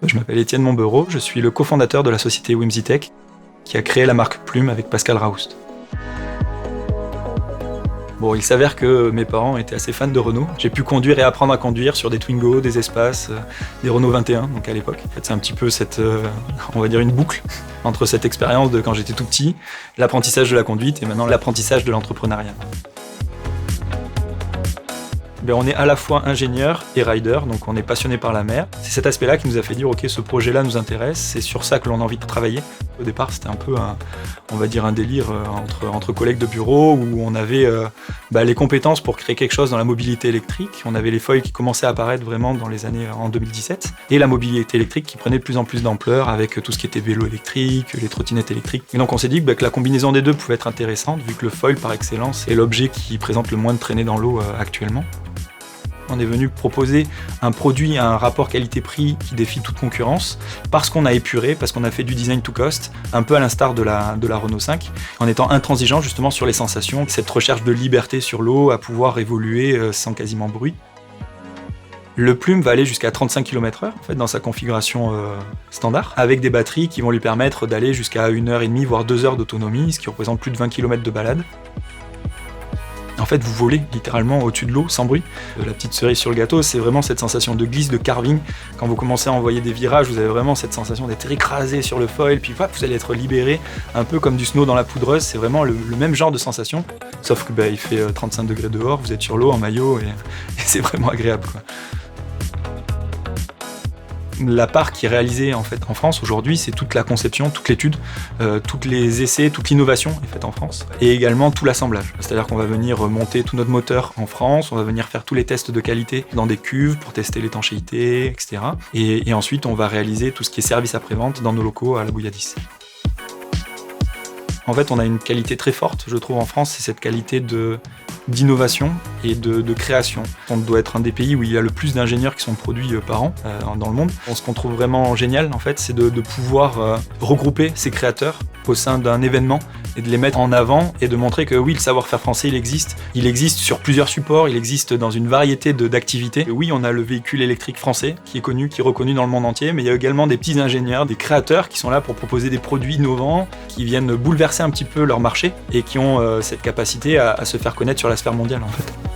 Je m'appelle Étienne Montbereau, je suis le cofondateur de la société Whimsytech qui a créé la marque Plume avec Pascal Raoust. Bon, il s'avère que mes parents étaient assez fans de Renault. J'ai pu conduire et apprendre à conduire sur des Twingo, des Espaces, des Renault 21, donc à l'époque. En fait, c'est un petit peu cette, on va dire une boucle entre cette expérience de quand j'étais tout petit, l'apprentissage de la conduite et maintenant l'apprentissage de l'entrepreneuriat. On est à la fois ingénieur et rider, donc on est passionné par la mer. C'est cet aspect-là qui nous a fait dire ok, ce projet-là nous intéresse, c'est sur ça que l'on a envie de travailler. Au départ, c'était un peu un délire entre collègues de bureau où on avait les compétences pour créer quelque chose dans la mobilité électrique. On avait les foils qui commençaient à apparaître vraiment dans les années en 2017 et la mobilité électrique qui prenait de plus en plus d'ampleur avec tout ce qui était vélo électrique, les trottinettes électriques. Et donc on s'est dit que la combinaison des deux pouvait être intéressante vu que le foil par excellence est l'objet qui présente le moins de traînées dans l'eau actuellement. On est venu proposer un produit à un rapport qualité-prix qui défie toute concurrence parce qu'on a épuré, parce qu'on a fait du design to cost, un peu à l'instar de la Renault 5, en étant intransigeant justement sur les sensations, cette recherche de liberté sur l'eau, à pouvoir évoluer sans quasiment bruit. Le Plume va aller jusqu'à 35 km/h en fait, dans sa configuration standard, avec des batteries qui vont lui permettre d'aller jusqu'à 1h30 voire 2 heures d'autonomie, ce qui représente plus de 20 km de balade. En fait, vous volez littéralement au-dessus de l'eau, sans bruit. La petite cerise sur le gâteau, c'est vraiment cette sensation de glisse, de carving. Quand vous commencez à envoyer des virages, vous avez vraiment cette sensation d'être écrasé sur le foil, puis vous allez être libéré, un peu comme du snow dans la poudreuse. C'est vraiment le même genre de sensation, sauf que il fait 35 degrés dehors, vous êtes sur l'eau en maillot, et c'est vraiment agréable, quoi. La part qui est réalisée en France aujourd'hui, c'est toute la conception, toute l'étude, tous les essais, toute l'innovation est faite en France, et également tout l'assemblage. C'est-à-dire qu'on va venir monter tout notre moteur en France, on va venir faire tous les tests de qualité dans des cuves pour tester l'étanchéité, etc. Et ensuite, on va réaliser tout ce qui est service après-vente dans nos locaux à la Bouilladis. En fait, on a une qualité très forte, je trouve, en France, c'est cette qualité d'innovation et de création. On doit être un des pays où il y a le plus d'ingénieurs qui sont produits par an dans le monde. Ce qu'on trouve vraiment génial, en fait, c'est de pouvoir regrouper ces créateurs au sein d'un événement et de les mettre en avant et de montrer que oui, le savoir-faire français, il existe sur plusieurs supports, il existe dans une variété d'activités. Et oui, on a le véhicule électrique français qui est connu, qui est reconnu dans le monde entier, mais il y a également des petits ingénieurs, des créateurs qui sont là pour proposer des produits innovants, qui viennent bouleverser un petit peu leur marché et qui ont cette capacité à se faire connaître sur la sphère mondiale, en fait.